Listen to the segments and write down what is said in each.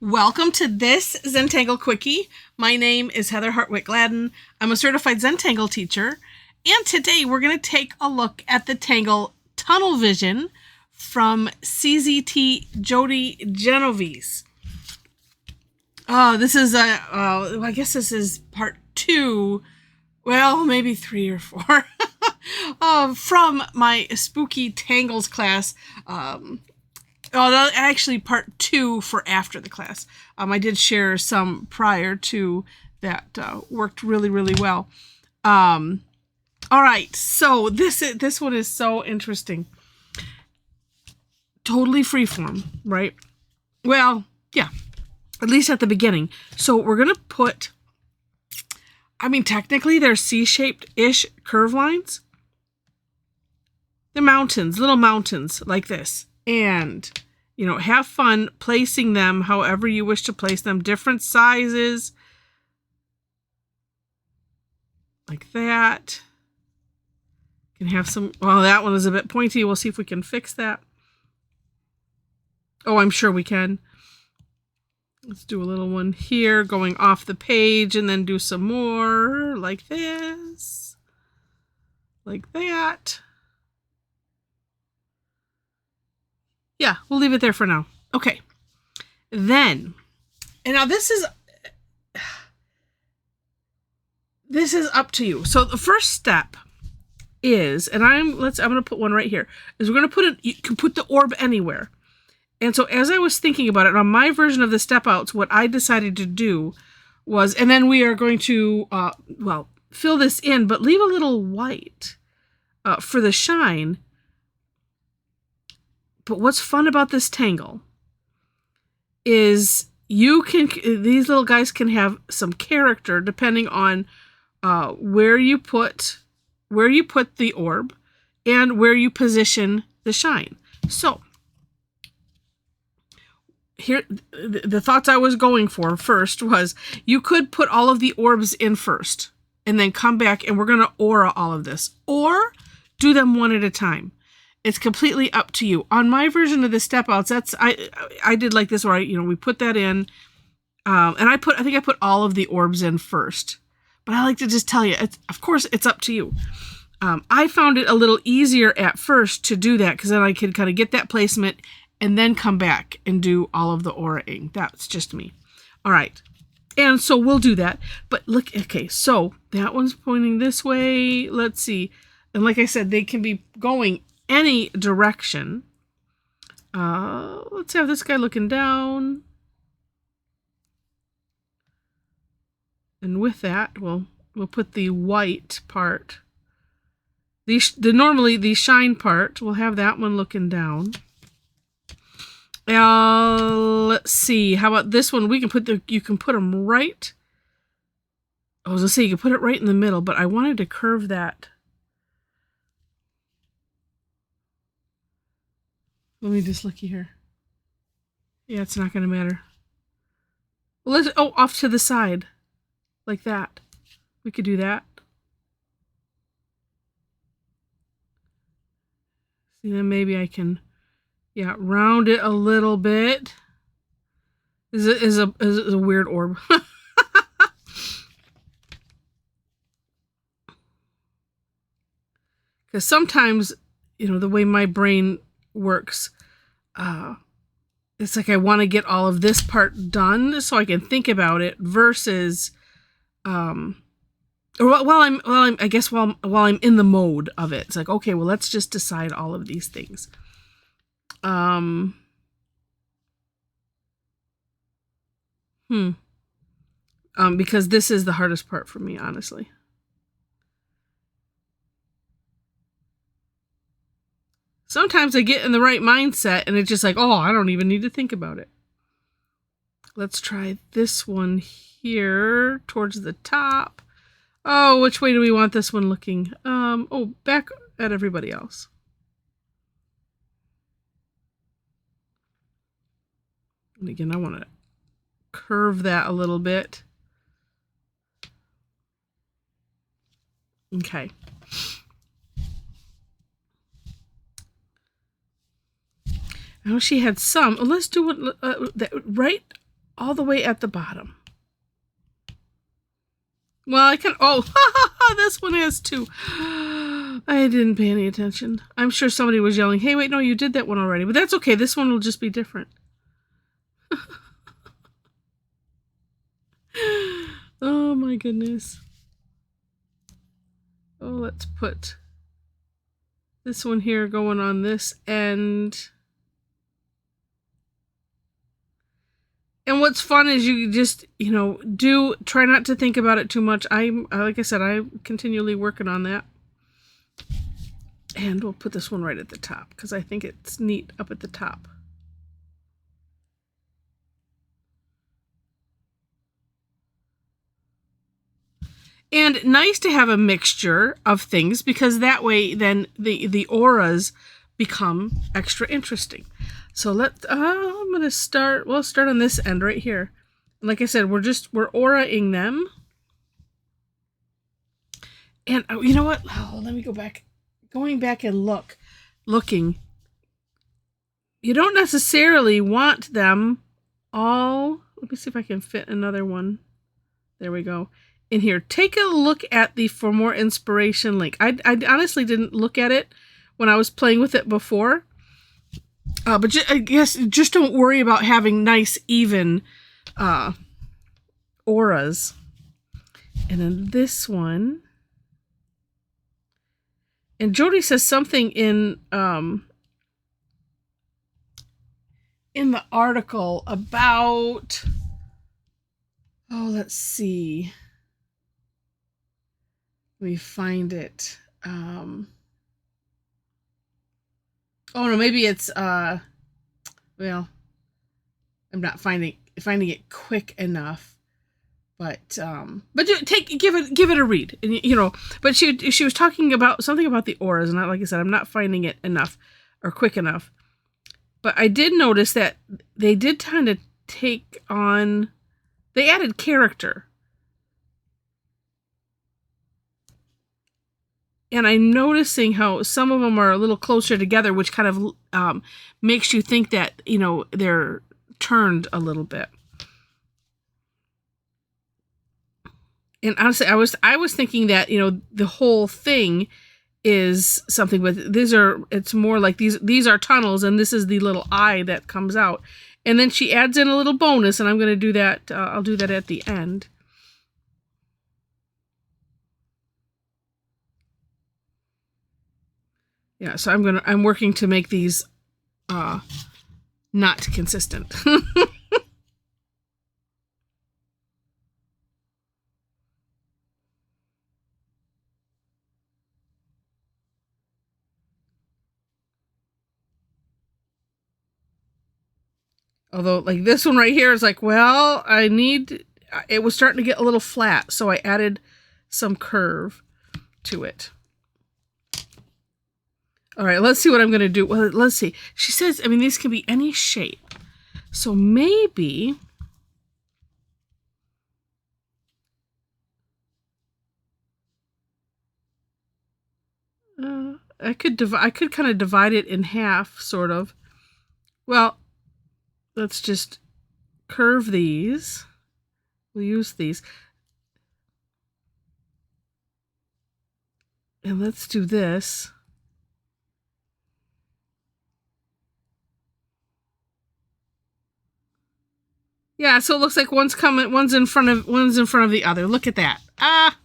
Welcome to this Zentangle Quickie. My name is Heather Hartwick Gladden. I'm a certified Zentangle teacher, and today we're going to take a look at the Tangle TunnelVizion from CZT Jody Genovese. This is I guess this is part 2, well, maybe 3 or 4, from my spooky Tangles class. Actually part 2 for after the class. I did share some prior to that, worked really, really well. All right, so this one is so interesting. Totally freeform, right? Well, yeah, at least at the beginning. So we're gonna put, technically they're C-shaped-ish curve lines. They're mountains, little mountains like this. And, have fun placing them however you wish to place them. Different sizes. Like that. Can have some, well, that one is a bit pointy. We'll see if we can fix that. Oh, I'm sure we can. Let's do a little one here going off the page and then do some more like this. Like that. Yeah, we'll leave it there for now. Okay. Then, and now this is up to you. So the first step is, and I'm going to put one right here, is we're going to put it, you can put the orb anywhere. And so as I was thinking about it, on my version of the step outs, what I decided to do was, and then we are going to, fill this in, but leave a little white for the shine. But what's fun about this tangle is these little guys can have some character depending on where you put the orb and where you position the shine. So here, the thoughts I was going for first was you could put all of the orbs in first and then come back and we're going to aura all of this, or do them one at a time. It's completely up to you. On my version of the step outs, I did like this where we put that in, and I think I put all of the orbs in first. But I like to just tell you, of course, it's up to you. I found it a little easier at first to do that because then I could kind of get that placement and then come back and do all of the auraing. That's just me. All right. And so we'll do that. But look, okay, so that one's pointing this way. Let's see. And like I said, they can be going any direction. Let's have this guy looking down. And with that, we'll put the white part. Normally the shine part, we'll have that one looking down. Let's see. How about this one? You can put them right. I was gonna say you can put it right in the middle, but I wanted to curve that. Let me just look here. Yeah, it's not going to matter. Well, off to the side. Like that. We could do that. See, then maybe I can, round it a little bit. Is a weird orb. Because sometimes, the way my brain works, it's like I want to get all of this part done so I can think about it versus while I'm in the mode of it. It's like, okay, well, let's just decide all of these things. Because this is the hardest part for me, honestly. Sometimes I get in the right mindset and it's just like, oh, I don't even need to think about it. Let's try this one here towards the top. Oh, which way do we want this one looking? Back at everybody else. And again, I want to curve that a little bit. Okay. I know she had some. Let's do it right all the way at the bottom. Well, I can, oh, this one has two. I didn't pay any attention. I'm sure somebody was yelling, hey, wait, no, you did that one already. But that's okay. This one will just be different. Oh, my goodness. Oh, let's put this one here going on this end. And what's fun is you just, you know, try not to think about it too much. Like I said, I'm continually working on that. And we'll put this one right at the top because I think it's neat up at the top. And nice to have a mixture of things because that way then the auras become extra interesting. So I'm going to start, we'll start on this end right here. Like I said, we're auraing them. And you know what? Oh, let me go back. Going back and looking. You don't necessarily want them all. Let me see if I can fit another one. There we go. In here. Take a look at the For More Inspiration link. I honestly didn't look at it when I was playing with it before. But I guess just don't worry about having nice, even auras. And then this one. And Jody says something in the article about, oh, let's see. Let me find it. Oh no, maybe it's well, I'm not finding it quick enough. But give it a read, and you know. But she was talking about something about the auras, and like I said, I'm not finding it enough or quick enough. But I did notice that they did kind of take on, they added character. And I'm noticing how some of them are a little closer together, which kind of makes you think that, you know, they're turned a little bit. And honestly, I was thinking that, you know, the whole thing is something with, it's more like these are tunnels, and this is the little eye that comes out. And then she adds in a little bonus, and I'm going to do that, I'll do that at the end. Yeah, so I'm working to make these not consistent. Although, like this one right here is like, well, it was starting to get a little flat, so I added some curve to it. All right, let's see what I'm going to do. Well, let's see. She says, I mean, these can be any shape. So maybe I could kind of divide it in half, sort of. Well, let's just curve these. We'll use these. And let's do this. Yeah, so it looks like one's in front of the other. Look at that. Ah.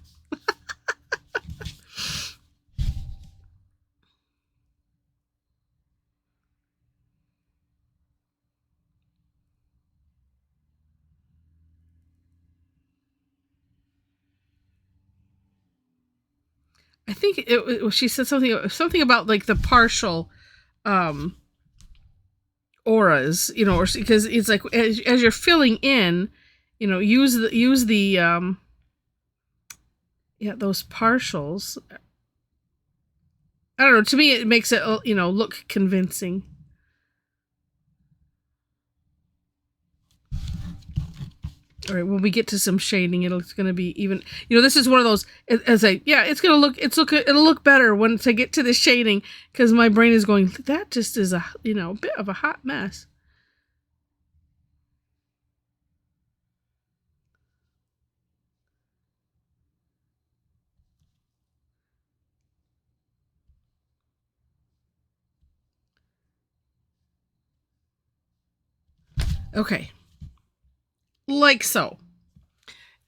I think she said something about like the partial auras, you know, or because it's like as you're filling in, you know, use the those partials. I don't know, to me it makes it, you know, look convincing. All right, when we get to some shading, it's going to be even, you know, this is one of those, it'll look better once I get to the shading, because my brain is going, that just is a, you know, bit of a hot mess. Okay. Like so.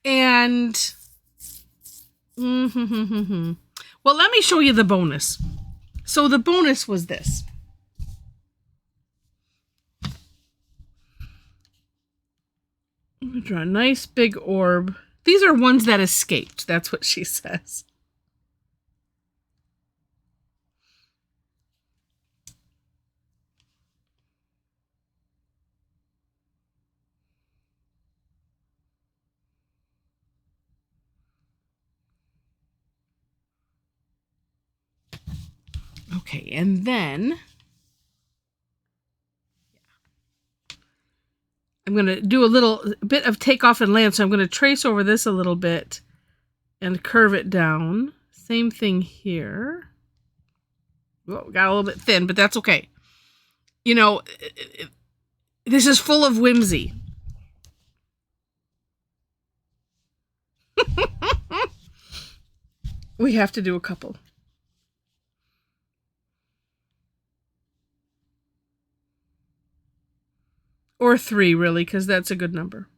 And well, let me show you the bonus. So the bonus was this. I'm going to draw a nice big orb. These are ones that escaped. That's what she says. Okay, and then I'm going to do a bit of takeoff and land. So I'm going to trace over this a little bit and curve it down. Same thing here. Well, got a little bit thin, but that's okay. You know, this is full of whimsy. We have to do a couple. Or 3, really, because that's a good number.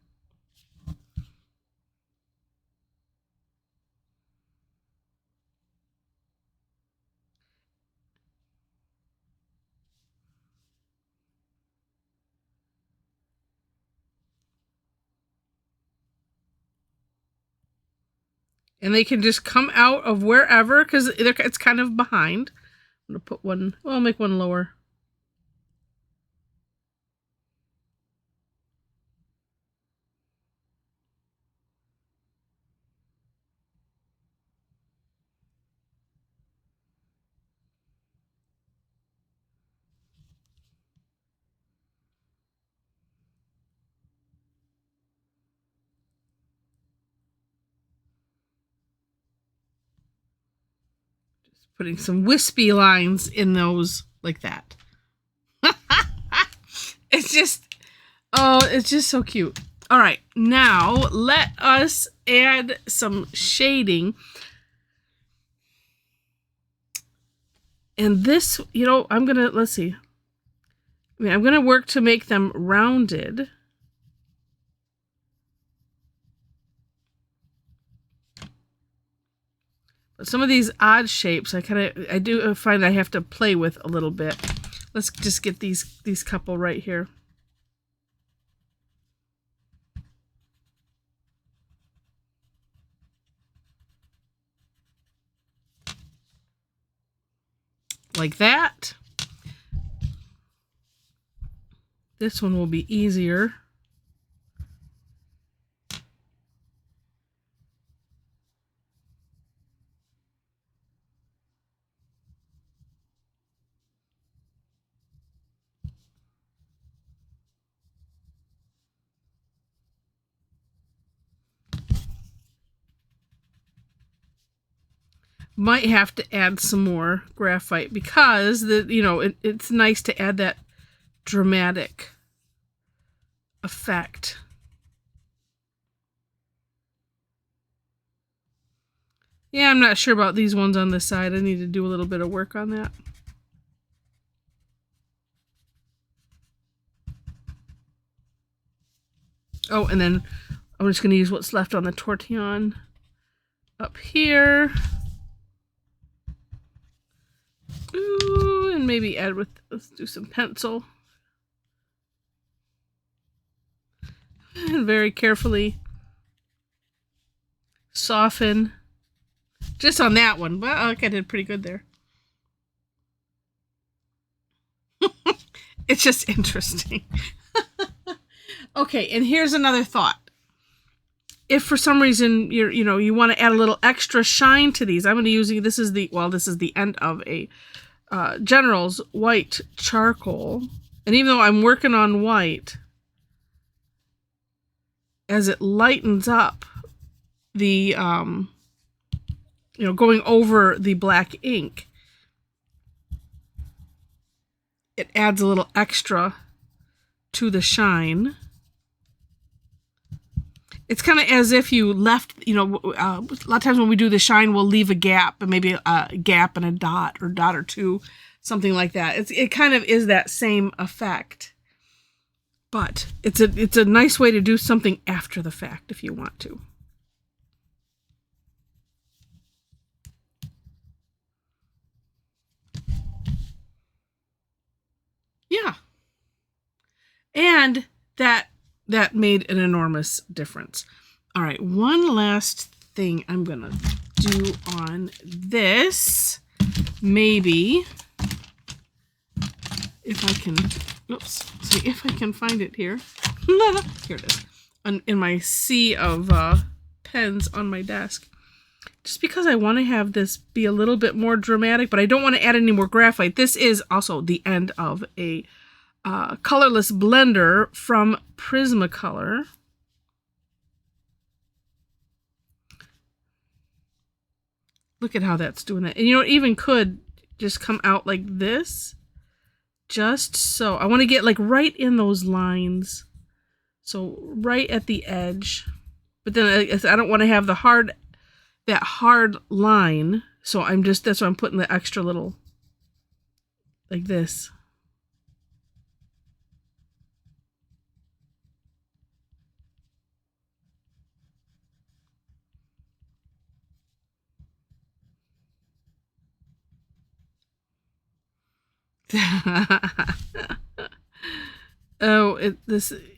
And they can just come out of wherever, because it's kind of behind. I'm going to put one, well, I'll make one lower. Putting some wispy lines in those like that. It's just, oh, it's just so cute. All right, now let us add some shading. And this, you know, I'm going to, let's see. I'm going to work to make them rounded. Some of these odd shapes, I do find I have to play with a little bit. Let's just get these couple right here. Like that. This one will be easier. Might have to add some more graphite because it's nice to add that dramatic effect. Yeah, I'm not sure about these ones on this side. I need to do a little bit of work on that. Oh, and then I'm just going to use what's left on the Tortillion up here. Ooh, and maybe add let's do some pencil. And very carefully soften. Just on that one. Well, I think I did pretty good there. It's just interesting. Okay, and here's another thought. If for some reason you want to add a little extra shine to these, I'm going to use this is the end of a General's white charcoal. And even though I'm working on white, as it lightens up the going over the black ink, it adds a little extra to the shine. It's kind of as if you left, a lot of times when we do the shine, we'll leave a gap, and maybe a gap and a dot or two, something like that. It kind of is that same effect. But it's a nice way to do something after the fact if you want to. Yeah. And that made an enormous difference. All right, one last thing I'm going to do on this. Maybe if I can, oops, see if I can find it here. Here it is. In my sea of pens on my desk. Just because I want to have this be a little bit more dramatic, but I don't want to add any more graphite. This is also the end of a colorless blender from Prismacolor. Look at how that's doing that. And you know, it even could just come out like this. Just so. I want to get like right in those lines. So right at the edge. But then I don't want to have that hard line. So that's why I'm putting the extra little, like this.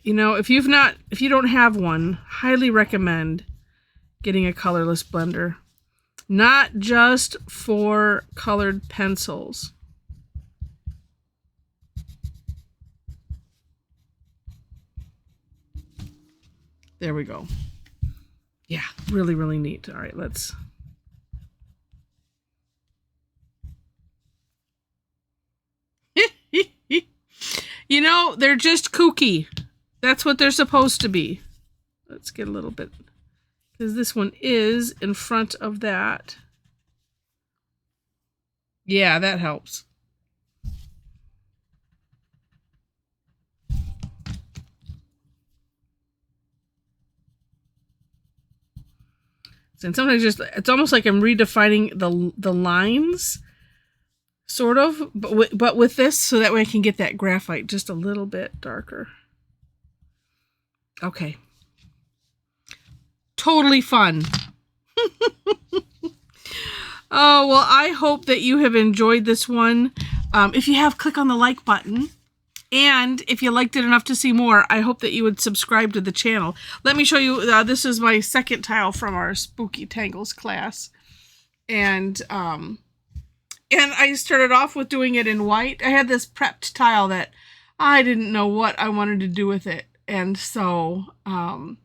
You know, if you don't have one, highly recommend getting a colorless blender. Not just for colored pencils. There we go. Yeah, really, really neat. All right, let's... You know, they're just kooky. That's what they're supposed to be. Let's get a little bit, because this one is in front of that. Yeah, that helps. And sometimes it's almost like I'm redefining the lines. Sort of, but with this, so that way I can get that graphite just a little bit darker. Okay. Totally fun. Oh, well, I hope that you have enjoyed this one. If you have, click on the like button. And if you liked it enough to see more, I hope that you would subscribe to the channel. Let me show you, this is my second tile from our Spooky Tangles class. And I started off with doing it in white. I had this prepped tile that I didn't know what I wanted to do with it. And so I'm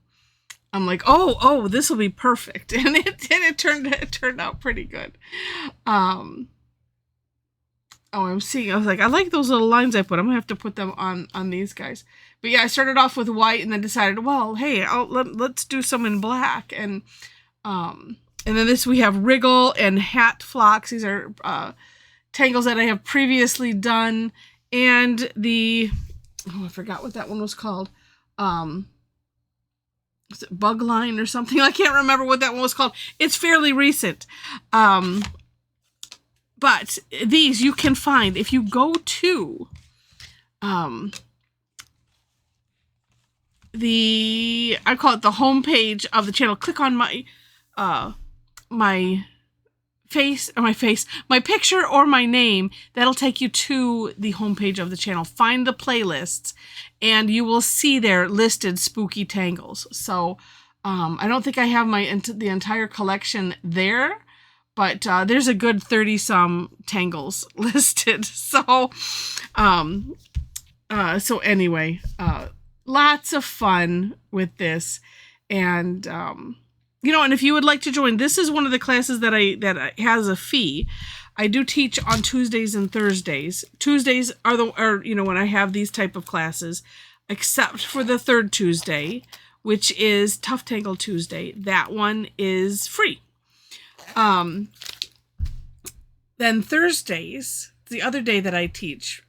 like, oh, this will be perfect. And it turned out pretty good. I'm seeing, I was like, I like those little lines I put. I'm gonna have to put them on these guys. But yeah, I started off with white and then decided, well, hey, let's do some in black. And then this, we have Wriggle and Hat Flocks. These are tangles that I have previously done. And I forgot what that one was called. Was it Bug Line or something? I can't remember what that one was called. It's fairly recent. But these you can find if you go to I call it the homepage of the channel. Click on my picture or my name. That'll take you to the homepage of the channel. Find the playlists and you will see there listed spooky tangles. So I don't think I have the entire collection there, but there's a good 30-some tangles listed. So anyway, lots of fun with this. And you know, and if you would like to join, this is one of the classes that has a fee. I do teach on Tuesdays and Thursdays. Tuesdays are you know, when I have these type of classes, except for the third Tuesday, which is Tough Tangle Tuesday. That one is free. Then Thursdays, the other day that I teach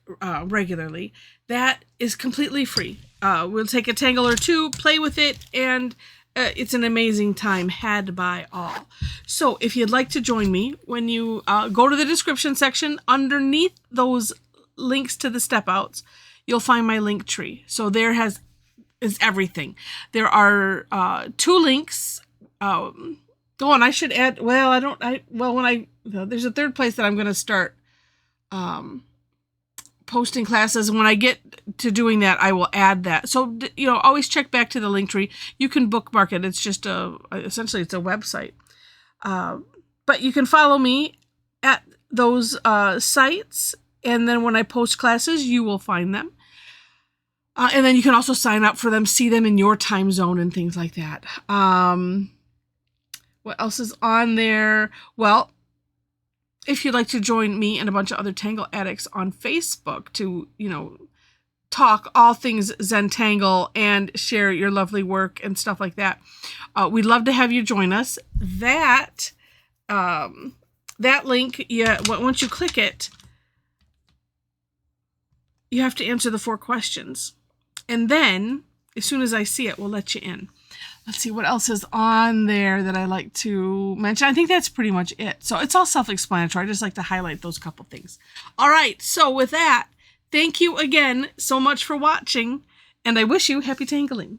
regularly, that is completely free. We'll take a tangle or two, play with it, and it's an amazing time had by all. So if you'd like to join me, when you go to the description section, underneath those links to the step outs, you'll find my link tree. So there is everything. There are 2 links. And I should add, there's a third place that I'm going to start posting classes. When I get to doing that, I will add that. So, always check back to the link tree. You can bookmark it. It's just essentially it's a website. But you can follow me at those sites. And then when I post classes, you will find them. And then you can also sign up for them, see them in your time zone and things like that. What else is on there? Well, if you'd like to join me and a bunch of other Tangle addicts on Facebook to, talk all things Zentangle and share your lovely work and stuff like that, we'd love to have you join us. That link, once you click it, you have to answer the 4 questions. And then, as soon as I see it, we'll let you in. Let's see what else is on there that I like to mention. I think that's pretty much it. So it's all self-explanatory. I just like to highlight those couple things. All right. So with that, thank you again so much for watching, and I wish you happy tangling.